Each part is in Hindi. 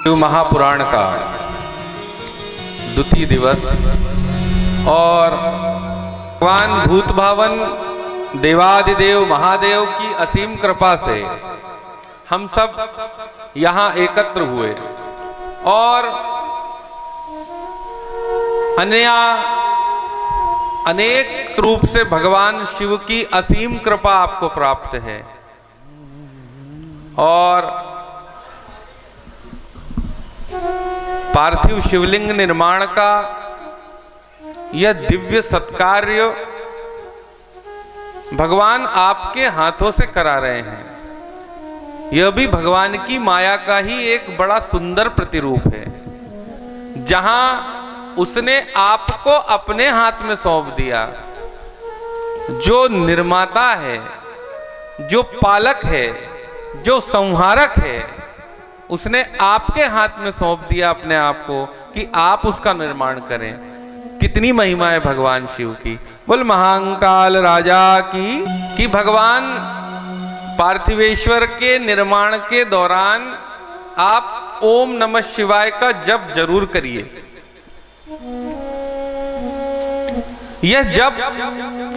शिव महापुराण का द्वितीय दिवस और भगवान भूत भावन देवादिदेव महादेव की असीम कृपा से हम सब यहाँ एकत्र हुए और अनेक रूप से भगवान शिव की असीम कृपा आपको प्राप्त है। और पार्थिव शिवलिंग निर्माण का यह दिव्य सत्कार्य भगवान आपके हाथों से करा रहे हैं। यह भी भगवान की माया का ही एक बड़ा सुंदर प्रतिरूप है, जहां उसने आपको अपने हाथ में सौंप दिया। जो निर्माता है, जो पालक है, जो संहारक है, उसने आपके हाथ में सौंप दिया अपने आप को कि आप उसका निर्माण करें। कितनी महिमा है भगवान शिव की। बोल महाकाल राजा की कि भगवान पार्थिवेश्वर के निर्माण के दौरान आप ओम नमः शिवाय का जप जरूर करिए। यह जप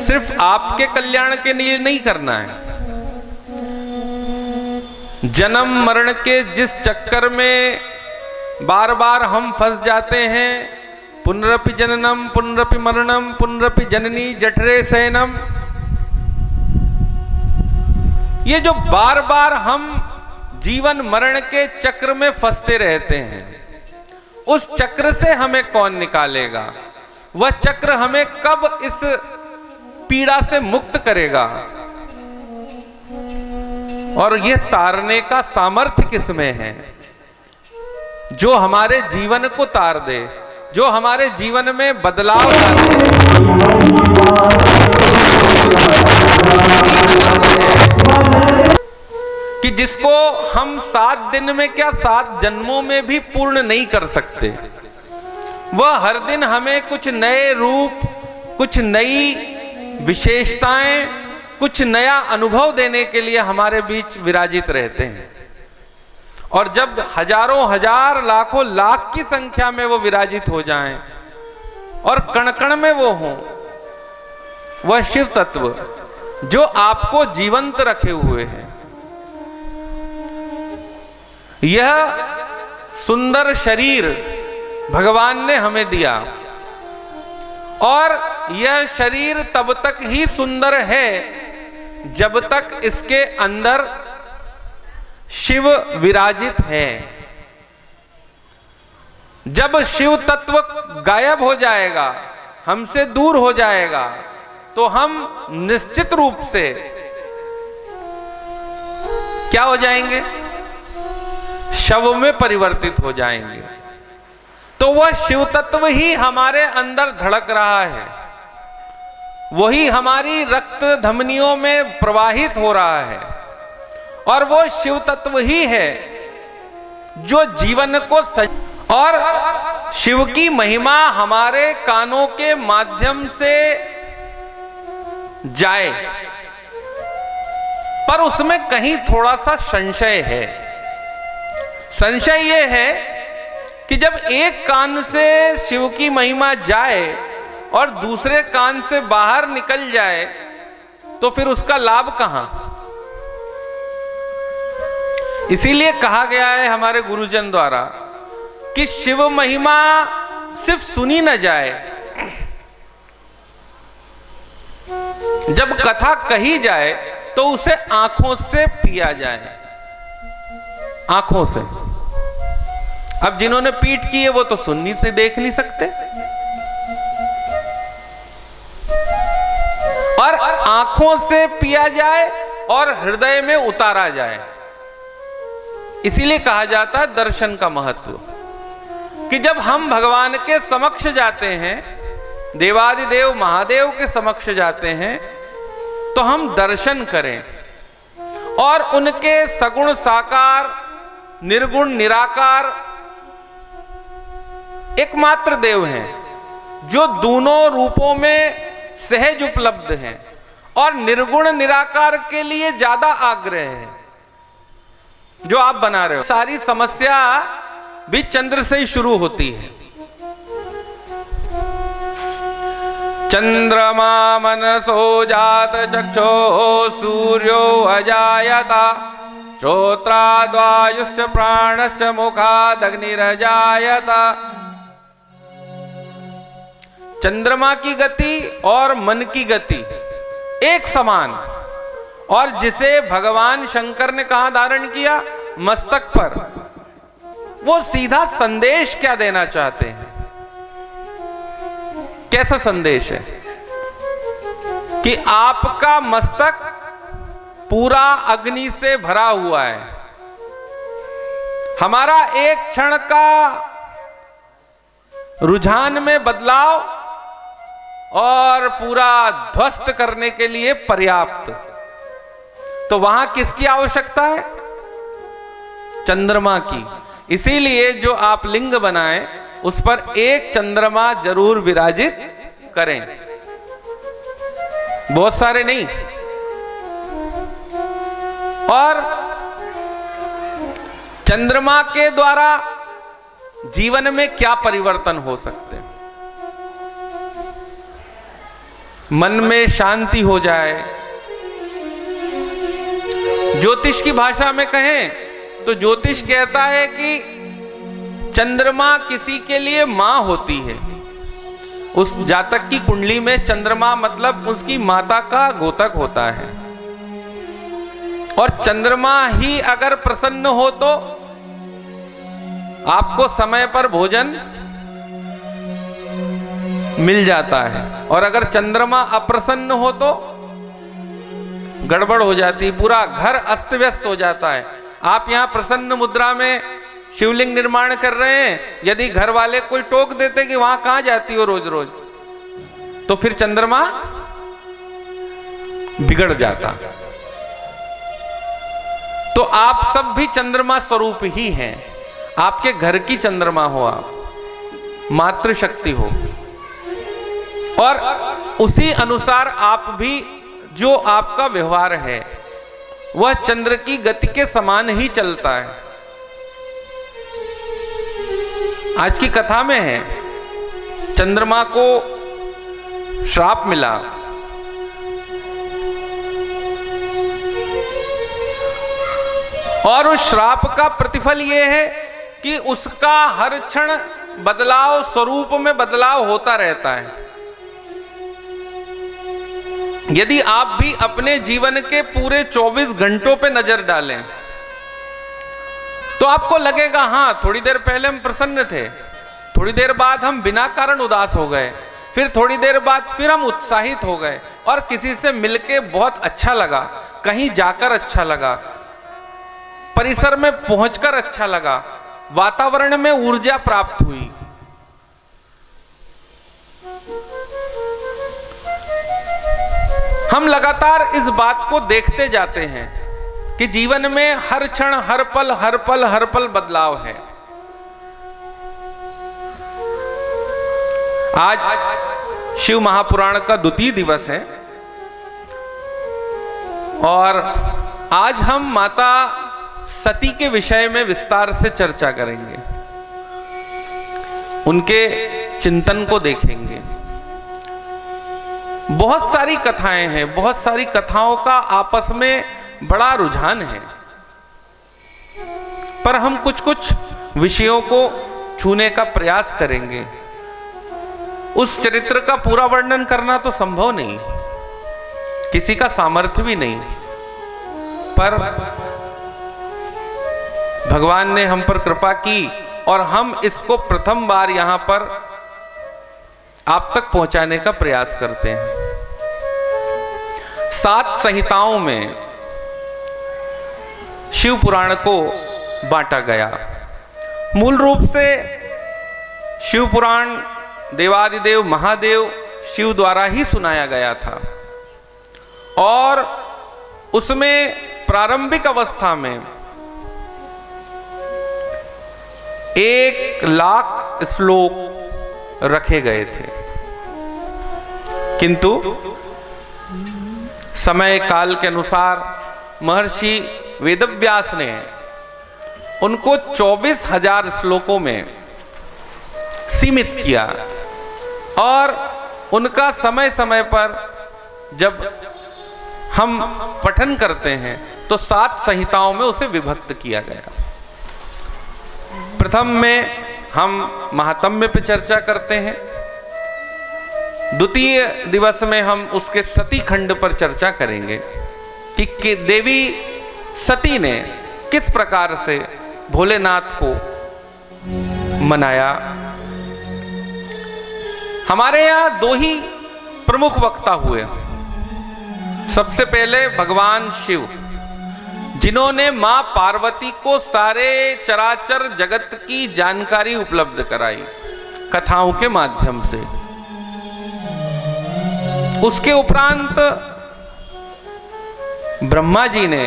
सिर्फ आपके कल्याण के लिए नहीं करना है। जन्म मरण के जिस चक्कर में बार बार हम फंस जाते हैं, पुनरपि जननम पुनरपि मरणम पुनरपि जननी जठरे शयनम, ये जो बार बार हम जीवन मरण के चक्र में फंसते रहते हैं, उस चक्र से हमें कौन निकालेगा? वह चक्र हमें कब इस पीड़ा से मुक्त करेगा? और यह तारने का सामर्थ्य किसमें है? जो हमारे जीवन को तार दे, जो हमारे जीवन में बदलाव ला दे। कि जिसको हम 7 दिन में क्या 7 जन्मों में भी पूर्ण नहीं कर सकते। वह हर दिन हमें कुछ नए रूप, कुछ नई विशेषताएं, कुछ नया अनुभव देने के लिए हमारे बीच विराजित रहते हैं। और जब हजारों हजार लाखों लाख की संख्या में वो विराजित हो जाएं और कण कण में वो हों, वह शिव तत्व जो आपको जीवंत रखे हुए हैं। यह सुंदर शरीर भगवान ने हमें दिया और यह शरीर तब तक ही सुंदर है जब तक इसके अंदर शिव विराजित है। जब शिव तत्व गायब हो जाएगा, हमसे दूर हो जाएगा, तो हम निश्चित रूप से क्या हो जाएंगे? शव में परिवर्तित हो जाएंगे। तो वह शिव तत्व ही हमारे अंदर धड़क रहा है, वही हमारी रक्त धमनियों में प्रवाहित हो रहा है, और वो शिव तत्व ही है जो जीवन को और शिव की महिमा हमारे कानों के माध्यम से जाए, पर उसमें कहीं थोड़ा सा संशय है। संशय यह है कि जब एक कान से शिव की महिमा जाए और दूसरे कान से बाहर निकल जाए, तो फिर उसका लाभ कहां? इसीलिए कहा गया है हमारे गुरुजन द्वारा कि शिव महिमा सिर्फ सुनी न जाए, जब कथा कही जाए तो उसे आंखों से पिया जाए। आंखों से। अब जिन्होंने पीठ की है वो तो सुननी से देख नहीं सकते, और आंखों से पिया जाए और हृदय में उतारा जाए। इसीलिए कहा जाता है दर्शन का महत्व, कि जब हम भगवान के समक्ष जाते हैं, देवादिदेव महादेव के समक्ष जाते हैं, तो हम दर्शन करें और उनके सगुण साकार, निर्गुण निराकार एकमात्र देव हैं, जो दोनों रूपों में सहज उपलब्ध हैं और निर्गुण निराकार के लिए ज्यादा आग्रह है जो आप बना रहे हो। सारी समस्या भी चंद्र से ही शुरू होती है। चंद्रमा मनसो जात चक्षो सूर्यो अजायता श्रोत्राद्वायुश्च प्राणश्च मुखादग्निरजायता। चंद्रमा की गति और मन की गति एक समान, और जिसे भगवान शंकर ने कहां धारण किया? मस्तक पर। वो सीधा संदेश क्या देना चाहते हैं? कैसा संदेश है कि आपका मस्तक पूरा अग्नि से भरा हुआ है। हमारा एक क्षण का रुझान में बदलाव और पूरा ध्वस्त करने के लिए पर्याप्त। तो वहां किसकी आवश्यकता है? चंद्रमा की। इसीलिए जो आप लिंग बनाएं उस पर एक चंद्रमा जरूर विराजित करें, बहुत सारे नहीं। और चंद्रमा के द्वारा जीवन में क्या परिवर्तन हो सकते हैं? मन में शांति हो जाए। ज्योतिष की भाषा में कहें तो ज्योतिष कहता है कि चंद्रमा किसी के लिए मां होती है। उस जातक की कुंडली में चंद्रमा मतलब उसकी माता का गोतक होता है। और चंद्रमा ही अगर प्रसन्न हो तो आपको समय पर भोजन मिल जाता है, और अगर चंद्रमा अप्रसन्न हो तो गड़बड़ हो जाती, पूरा घर अस्त व्यस्त हो जाता है। आप यहां प्रसन्न मुद्रा में शिवलिंग निर्माण कर रहे हैं, यदि घर वाले कोई टोक देते कि वहां कहां जाती हो रोज रोज, तो फिर चंद्रमा बिगड़ जाता। तो आप सब भी चंद्रमा स्वरूप ही हैं। आपके घर की चंद्रमा हो, आप मातृशक्ति हो, और उसी अनुसार आप भी जो आपका व्यवहार है वह चंद्र की गति के समान ही चलता है। आज की कथा में है, चंद्रमा को श्राप मिला। और उस श्राप का प्रतिफल यह है कि उसका हर क्षण बदलाव, स्वरूप में बदलाव होता रहता है। यदि आप भी अपने जीवन के पूरे 24 घंटों पे नजर डालें तो आपको लगेगा हाँ, थोड़ी देर पहले हम प्रसन्न थे, थोड़ी देर बाद हम बिना कारण उदास हो गए, फिर थोड़ी देर बाद फिर हम उत्साहित हो गए, और किसी से मिलके बहुत अच्छा लगा, कहीं जाकर अच्छा लगा, परिसर में पहुंचकर अच्छा लगा, वातावरण में ऊर्जा प्राप्त हुई। हम लगातार इस बात को देखते जाते हैं कि जीवन में हर क्षण, हर पल बदलाव है। आज शिव महापुराण का द्वितीय दिवस है, और आज हम माता सती के विषय में विस्तार से चर्चा करेंगे, उनके चिंतन को देखेंगे। बहुत सारी कथाएं हैं, बहुत सारी कथाओं का आपस में बड़ा रुझान है, पर हम कुछ कुछ विषयों को छूने का प्रयास करेंगे। उस चरित्र का पूरा वर्णन करना तो संभव नहीं, किसी का सामर्थ्य भी नहीं, पर भगवान ने हम पर कृपा की और हम इसको प्रथम बार यहां पर आप तक पहुंचाने का प्रयास करते हैं। 7 संहिताओं में शिव पुराण को बांटा गया। मूल रूप से शिव पुराण देवादिदेव महादेव शिव द्वारा ही सुनाया गया था, और उसमें प्रारंभिक अवस्था में 1,00,000 श्लोक रखे गए थे, किंतु समय काल के अनुसार महर्षि वेदव्यास ने उनको 24,000 श्लोकों में सीमित किया और उनका समय समय पर जब हम पठन करते हैं तो 7 संहिताओं में उसे विभक्त किया गया। प्रथम में हम महात्म्य पे चर्चा करते हैं, द्वितीय दिवस में हम उसके सती खंड पर चर्चा करेंगे कि देवी सती ने किस प्रकार से भोलेनाथ को मनाया। हमारे यहाँ 2 ही प्रमुख वक्ता हुए। सबसे पहले भगवान शिव, जिन्होंने मां पार्वती को सारे चराचर जगत की जानकारी उपलब्ध कराई कथाओं के माध्यम से। उसके उपरांत ब्रह्मा जी ने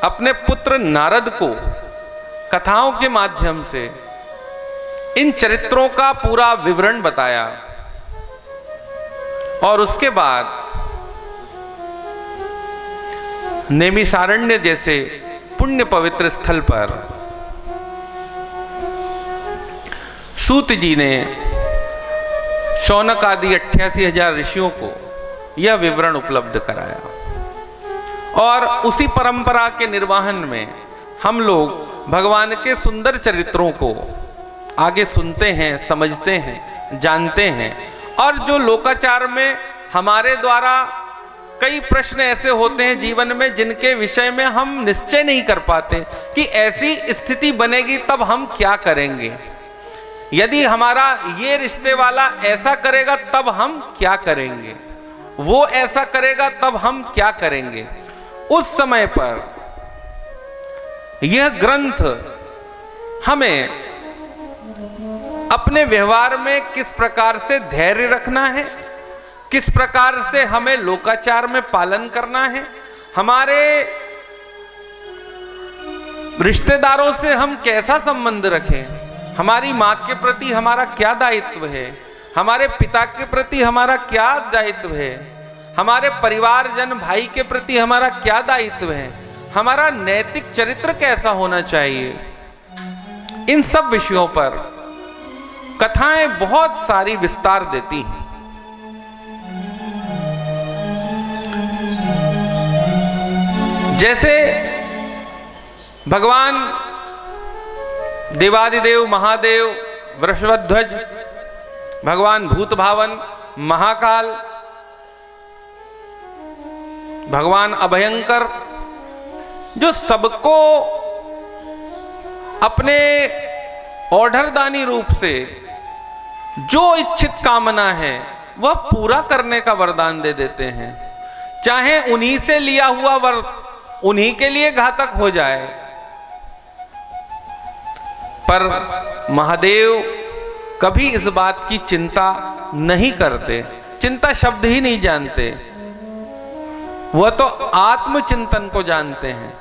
अपने पुत्र नारद को कथाओं के माध्यम से इन चरित्रों का पूरा विवरण बताया और उसके बाद नैमिषारण्य जैसे पुण्य पवित्र स्थल पर सूत जी ने शौनक आदि 88,000 ऋषियों को यह विवरण उपलब्ध कराया और उसी परंपरा के निर्वहन में हम लोग भगवान के सुंदर चरित्रों को आगे सुनते हैं, समझते हैं, जानते हैं। और जो लोकाचार में हमारे द्वारा कई प्रश्न ऐसे होते हैं जीवन में जिनके विषय में हम निश्चय नहीं कर पाते कि ऐसी स्थिति बनेगी तब हम क्या करेंगे, यदि हमारा ये रिश्ते वाला ऐसा करेगा तब हम क्या करेंगे, वो ऐसा करेगा तब हम क्या करेंगे। उस समय पर यह ग्रंथ हमें अपने व्यवहार में किस प्रकार से धैर्य रखना है, किस प्रकार से हमें लोकाचार में पालन करना है, हमारे रिश्तेदारों से हम कैसा संबंध रखें, हमारी माँ के प्रति हमारा क्या दायित्व है, हमारे पिता के प्रति हमारा क्या दायित्व है, हमारे परिवारजन भाई के प्रति हमारा क्या दायित्व है, हमारा नैतिक चरित्र कैसा होना चाहिए। इन सब विषयों पर कथाएं बहुत सारी विस्तार देती हैं। जैसे भगवान देवादिदेव महादेव वृषभध्वज, भगवान भूतभावन महाकाल, भगवान अभयंकर, जो सबको अपने ऑर्डरदानी रूप से जो इच्छित कामना है वह पूरा करने का वरदान दे देते हैं, चाहे उन्हीं से लिया हुआ वर उन्हीं के लिए घातक हो जाए। पर महादेव कभी इस बात की चिंता नहीं करते, चिंता शब्द ही नहीं जानते, वह तो आत्मचिंतन को जानते हैं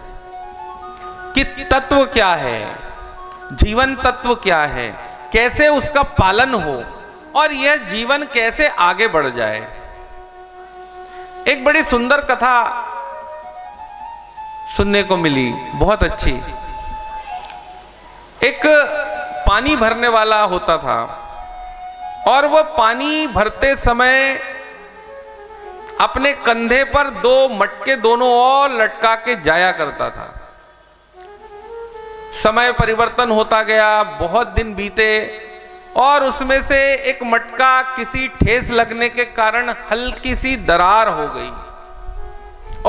कि तत्व क्या है, जीवन तत्व क्या है, कैसे उसका पालन हो और यह जीवन कैसे आगे बढ़ जाए। एक बड़ी सुंदर कथा सुनने को मिली, बहुत अच्छी। एक पानी भरने वाला होता था और वह पानी भरते समय अपने कंधे पर 2 मटके दोनों ओर लटका के जाया करता था। समय परिवर्तन होता गया, बहुत दिन बीते और उसमें से एक मटका किसी ठेस लगने के कारण हल्की सी दरार हो गई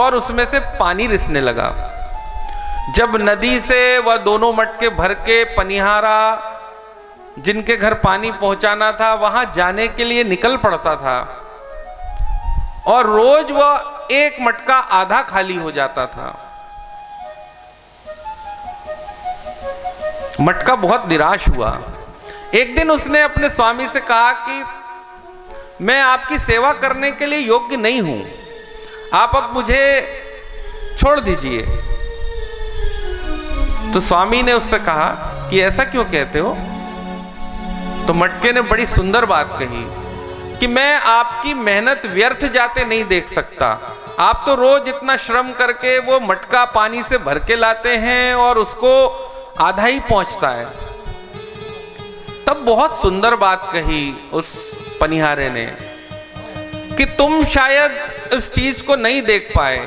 और उसमें से पानी रिसने लगा। जब नदी से वह दोनों मटके भर के पनिहारा जिनके घर पानी पहुंचाना था वहां जाने के लिए निकल पड़ता था और रोज वह एक मटका आधा खाली हो जाता था। मटका बहुत निराश हुआ। एक दिन उसने अपने स्वामी से कहा कि मैं आपकी सेवा करने के लिए योग्य नहीं हूं, आप अब मुझे छोड़ दीजिए। तो स्वामी ने उससे कहा कि ऐसा क्यों कहते हो? तो मटके ने बड़ी सुंदर बात कही कि मैं आपकी मेहनत व्यर्थ जाते नहीं देख सकता। आप तो रोज इतना श्रम करके वो मटका पानी से भर के लाते हैं और उसको आधा ही पहुंचता है। तब बहुत सुंदर बात कही उस पनिहारे ने कि तुम शायद इस चीज को नहीं देख पाए।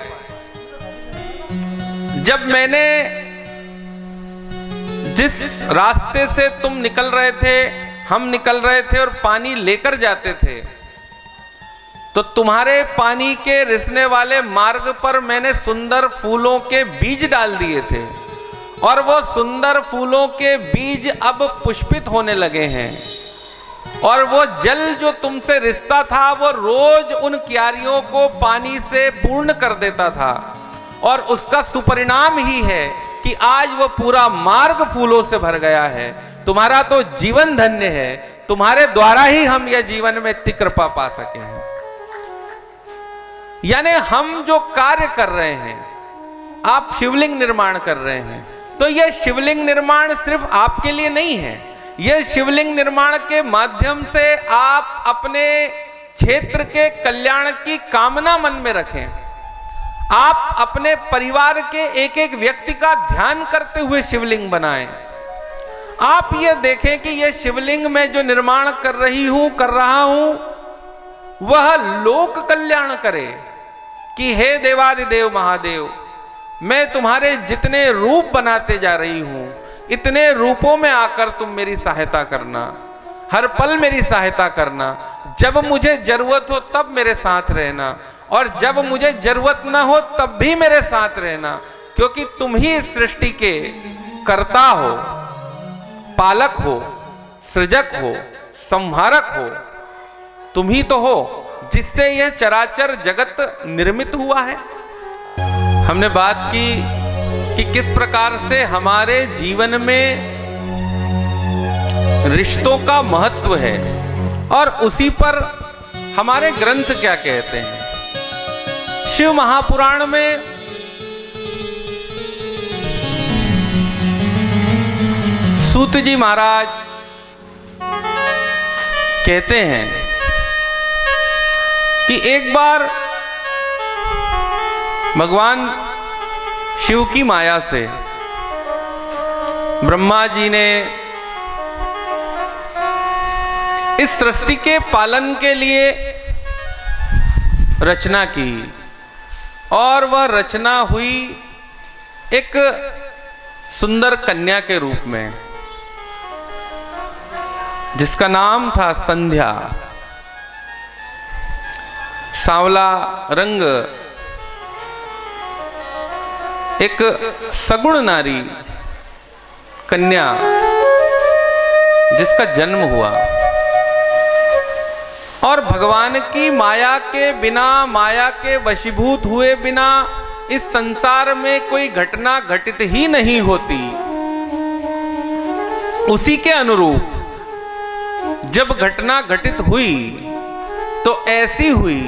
जब मैंने जिस रास्ते से तुम निकल रहे थे, हम निकल रहे थे और पानी लेकर जाते थे, तो तुम्हारे पानी के रिसने वाले मार्ग पर मैंने सुंदर फूलों के बीज डाल दिए थे और वो सुंदर फूलों के बीज अब पुष्पित होने लगे हैं और वो जल जो तुमसे रिश्ता था वो रोज उन क्यारियों को पानी से पूर्ण कर देता था और उसका सुपरिणाम ही है कि आज वो पूरा मार्ग फूलों से भर गया है। तुम्हारा तो जीवन धन्य है, तुम्हारे द्वारा ही हम यह जीवन में इतनी कृपा पा सके हैं। यानी हम जो कार्य कर रहे हैं, आप शिवलिंग निर्माण कर रहे हैं, तो यह शिवलिंग निर्माण सिर्फ आपके लिए नहीं है। यह शिवलिंग निर्माण के माध्यम से आप अपने क्षेत्र के कल्याण की कामना मन में रखें। आप अपने परिवार के एक एक व्यक्ति का ध्यान करते हुए शिवलिंग बनाएं। आप ये देखें कि यह शिवलिंग मैं जो निर्माण कर रहा हूं वह लोक कल्याण करे कि हे देवादिदेव महादेव, मैं तुम्हारे जितने रूप बनाते जा रही हूं, इतने रूपों में आकर तुम मेरी सहायता करना, हर पल मेरी सहायता करना। जब मुझे जरूरत हो तब मेरे साथ रहना और जब मुझे जरूरत ना हो तब भी मेरे साथ रहना, क्योंकि तुम ही इस सृष्टि के कर्ता हो, पालक हो, सृजक हो, संहारक हो। तुम ही तो हो जिससे यह चराचर जगत निर्मित हुआ है। हमने बात की कि किस प्रकार से हमारे जीवन में रिश्तों का महत्व है और उसी पर हमारे ग्रंथ क्या कहते हैं। शिव महापुराण में सूत जी महाराज कहते हैं कि एक बार भगवान शिव की माया से ब्रह्मा जी ने इस सृष्टि के पालन के लिए रचना की और वह रचना हुई एक सुंदर कन्या के रूप में, जिसका नाम था संध्या। सांवला रंग, एक सगुण नारी कन्या जिसका जन्म हुआ और भगवान की माया के बिना, माया के वशीभूत हुए बिना इस संसार में कोई घटना घटित ही नहीं होती। उसी के अनुरूप जब घटना घटित हुई तो ऐसी हुई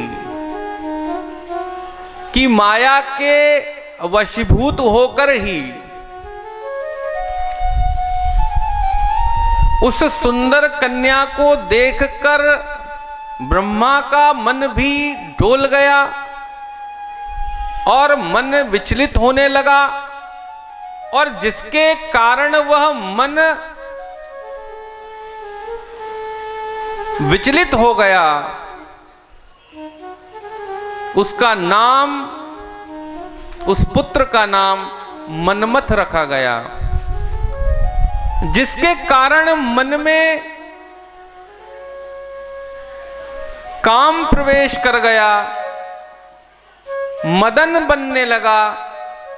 कि माया के वशीभूत होकर ही उस सुंदर कन्या को देखकर ब्रह्मा का मन भी डोल गया और मन विचलित होने लगा और जिसके कारण वह मन विचलित हो गया उसका नाम, उस पुत्र का नाम मनमथ रखा गया, जिसके कारण मन में काम प्रवेश कर गया, मदन बनने लगा,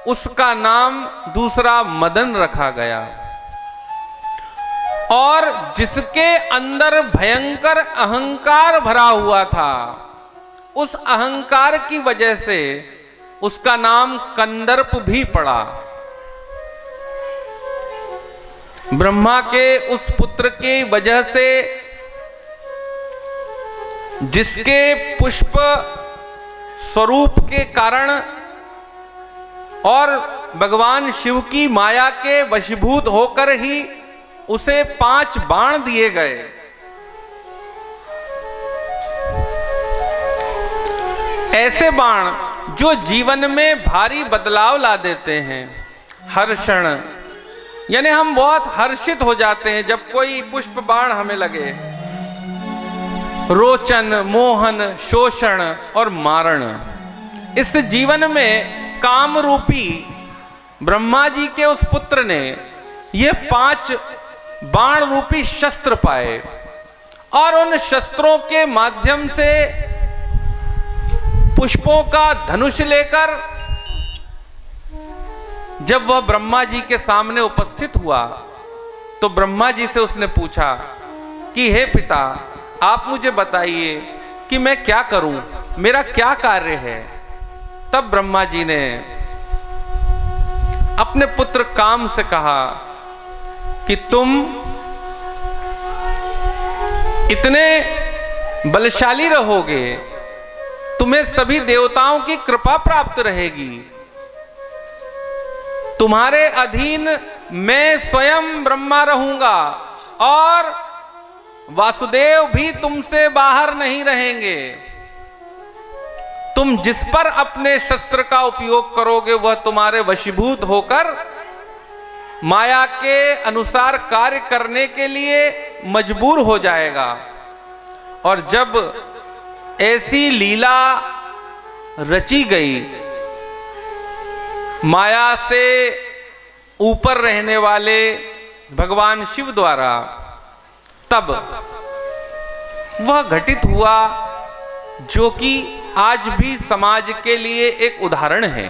उसका नाम दूसरा मदन रखा गया। और जिसके अंदर भयंकर अहंकार भरा हुआ था, उस अहंकार की वजह से उसका नाम कंदर्प भी पड़ा। ब्रह्मा के उस पुत्र की वजह से, जिसके पुष्प स्वरूप के कारण और भगवान शिव की माया के वशीभूत होकर ही उसे 5 बाण दिए गए। ऐसे बाण जो जीवन में भारी बदलाव ला देते हैं, हर्षण, यानी हम बहुत हर्षित हो जाते हैं जब कोई पुष्प बाण हमें लगे। रोचन, मोहन, शोषण और मारण, इस जीवन में काम रूपी ब्रह्मा जी के उस पुत्र ने ये 5 बाण रूपी शस्त्र पाए और उन शस्त्रों के माध्यम से पुष्पों का धनुष लेकर जब वह ब्रह्मा जी के सामने उपस्थित हुआ तो ब्रह्मा जी से उसने पूछा कि हे पिता, आप मुझे बताइए कि मैं क्या करूं, मेरा क्या कार्य है। तब ब्रह्मा जी ने अपने पुत्र काम से कहा कि तुम इतने बलशाली रहोगे, तुम्हें सभी देवताओं की कृपा प्राप्त रहेगी, तुम्हारे अधीन मैं स्वयं ब्रह्मा रहूंगा और वासुदेव भी तुमसे बाहर नहीं रहेंगे। तुम जिस पर अपने शस्त्र का उपयोग करोगे वह तुम्हारे वशीभूत होकर माया के अनुसार कार्य करने के लिए मजबूर हो जाएगा। और जब ऐसी लीला रची गई माया से ऊपर रहने वाले भगवान शिव द्वारा, तब वह घटित हुआ जो कि आज भी समाज के लिए एक उदाहरण है।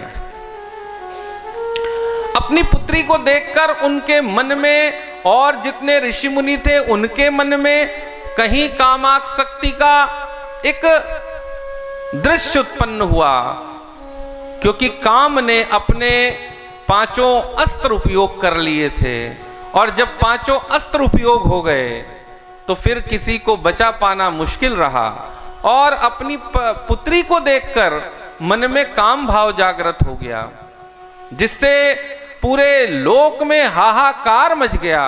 अपनी पुत्री को देखकर उनके मन में और जितने ऋषि मुनि थे उनके मन में कहीं कामासक्ति का एक दृश्य उत्पन्न हुआ, क्योंकि काम ने अपने 5 अस्त्र उपयोग कर लिए थे और जब 5 अस्त्र उपयोग हो गए तो फिर किसी को बचा पाना मुश्किल रहा और अपनी पुत्री को देखकर मन में काम भाव जागृत हो गया, जिससे पूरे लोक में हाहाकार मच गया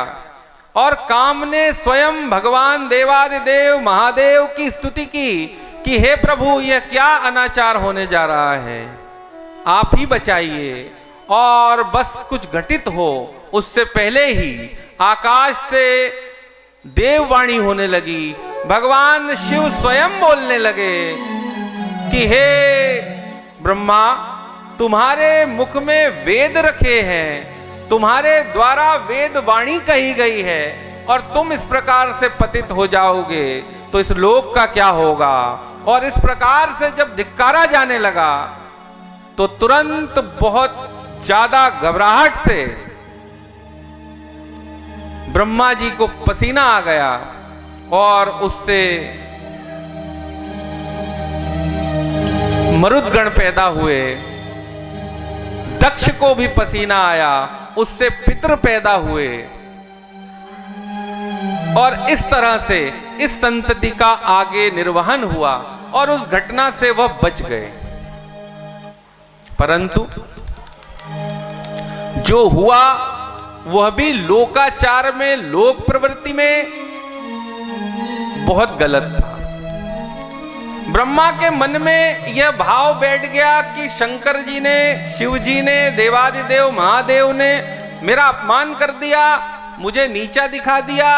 और काम ने स्वयं भगवान देवादिदेव महादेव की स्तुति की कि हे प्रभु, यह क्या अनाचार होने जा रहा है, आप ही बचाइए। और बस कुछ घटित हो उससे पहले ही आकाश से देववाणी होने लगी। भगवान शिव स्वयं बोलने लगे कि हे ब्रह्मा, तुम्हारे मुख में वेद रखे हैं, तुम्हारे द्वारा वेद वाणी कही गई है और तुम इस प्रकार से पतित हो जाओगे तो इस लोक का क्या होगा। और इस प्रकार से जब धिक्कारा जाने लगा तो तुरंत बहुत ज्यादा घबराहट से ब्रह्मा जी को पसीना आ गया और उससे मरुदगण पैदा हुए। दक्ष को भी पसीना आया, उससे पितृ पैदा हुए और इस तरह से इस संतति का आगे निर्वहन हुआ और उस घटना से वह बच गए। परंतु जो हुआ वह भी लोकाचार में, लोक प्रवृत्ति में बहुत गलत था। ब्रह्मा के मन में यह भाव बैठ गया कि शंकर जी ने, शिव जी ने, देवादिदेव महादेव ने मेरा अपमान कर दिया, मुझे नीचा दिखा दिया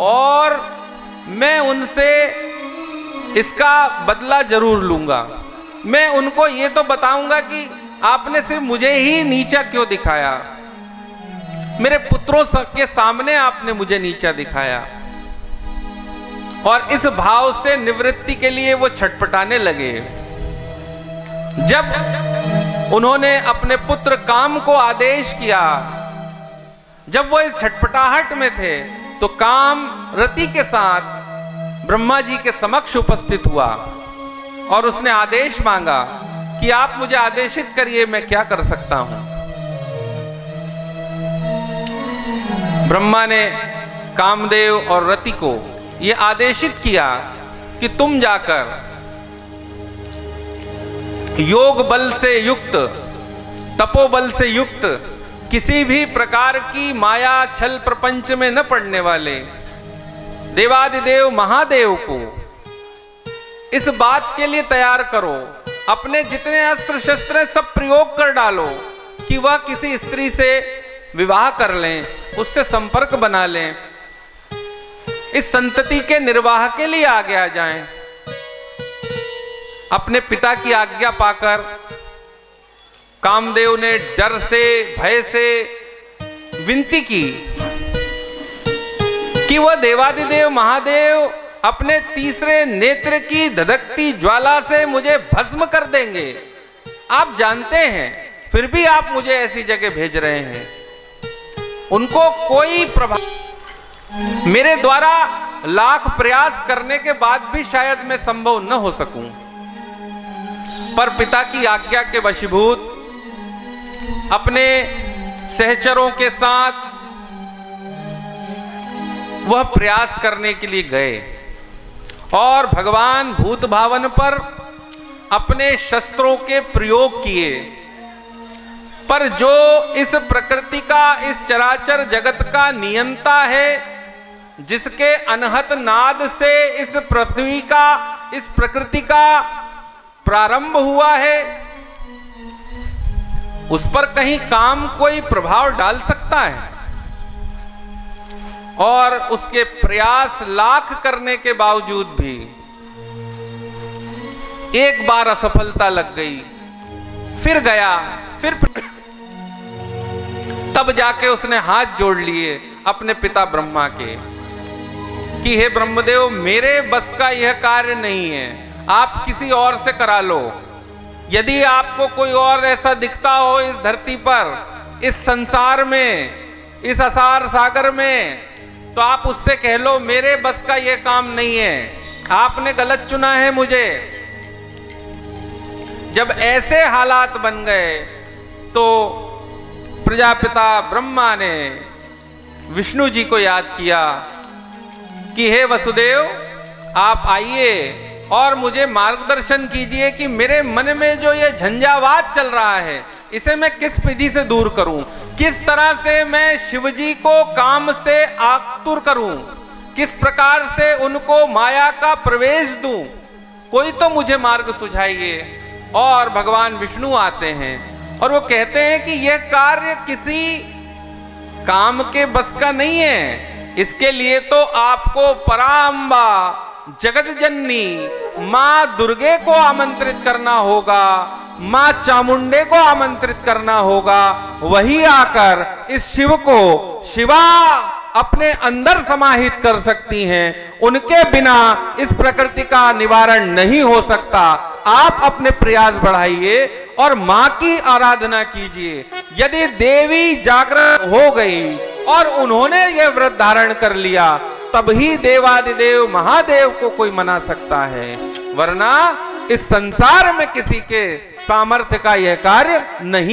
और मैं उनसे इसका बदला जरूर लूंगा। मैं उनको ये तो बताऊंगा कि आपने सिर्फ मुझे ही नीचा क्यों दिखाया, मेरे पुत्रों के सामने आपने मुझे नीचा दिखाया। और इस भाव से निवृत्ति के लिए वो छटपटाने लगे। जब उन्होंने अपने पुत्र काम को आदेश किया, जब वो इस छटपटाहट में थे तो काम रति के साथ ब्रह्मा जी के समक्ष उपस्थित हुआ और उसने आदेश मांगा कि आप मुझे आदेशित करिए, मैं क्या कर सकता हूं। ब्रह्मा ने कामदेव और रति को यह आदेशित किया कि तुम जाकर योग बल से युक्त, तपोबल से युक्त, किसी भी प्रकार की माया छल प्रपंच में न पड़ने वाले देवादिदेव महादेव को इस बात के लिए तैयार करो, अपने जितने अस्त्र शस्त्र सब प्रयोग कर डालो कि वह किसी स्त्री से विवाह कर लें, उससे संपर्क बना लें, इस संतति के निर्वाह के लिए आगे आ जाएं। अपने पिता की आज्ञा पाकर कामदेव ने डर से, भय से विनती की कि वह देवादिदेव महादेव अपने तीसरे नेत्र की धधकती ज्वाला से मुझे भस्म कर देंगे। आप जानते हैं, फिर भी आप मुझे ऐसी जगह भेज रहे हैं। उनको कोई प्रभाव, मेरे द्वारा लाख प्रयास करने के बाद भी शायद मैं संभव न हो सकूं, पर पिता की आज्ञा के वशीभूत अपने सहचरों के साथ वह प्रयास करने के लिए गए और भगवान भूत भावन पर अपने शस्त्रों के प्रयोग किए। पर जो इस प्रकृति का, इस चराचर जगत का नियंता है, जिसके अनहत नाद से इस पृथ्वी का, इस प्रकृति का प्रारंभ हुआ है, उस पर कहीं काम कोई प्रभाव डाल सकता है? और उसके प्रयास लाख करने के बावजूद भी एक बार असफलता लग गई, फिर गया, फिर तब जाके उसने हाथ जोड़ लिए अपने पिता ब्रह्मा के कि हे ब्रह्मदेव, मेरे बस का यह कार्य नहीं है, आप किसी और से करा लो। यदि आपको कोई और ऐसा दिखता हो इस धरती पर, इस संसार में, इस असार सागर में, तो आप उससे कह लो मेरे बस का यह काम नहीं है, आपने गलत चुना है मुझे। जब ऐसे हालात बन गए तो प्रजापिता ब्रह्मा ने विष्णु जी को याद किया कि हे वसुदेव, आप आइए और मुझे मार्गदर्शन कीजिए कि मेरे मन में जो ये झंझावात चल रहा है, इसे मैं किस विधि से दूर करूं, किस तरह से मैं शिवजी को काम से आतुर करूं, किस प्रकार से उनको माया का प्रवेश दूं, कोई तो मुझे मार्ग सुझाइए। और भगवान विष्णु आते हैं और वो कहते हैं कि यह कार्य किसी काम के बस का नहीं है, इसके लिए तो आपको पराम्बा जगत जननी मां दुर्गे को आमंत्रित करना होगा, मां चामुंडे को आमंत्रित करना होगा। वही आकर इस शिव को शिवा अपने अंदर समाहित कर सकती हैं, उनके बिना इस प्रकृति का निवारण नहीं हो सकता। आप अपने प्रयास बढ़ाइए और मां की आराधना कीजिए। यदि देवी जागृत हो गई और उन्होंने यह व्रत धारण कर लिया, तब ही देवादिदेव महादेव को कोई मना सकता है, वरना इस संसार में किसी के सामर्थ्य का यह कार्य नहीं।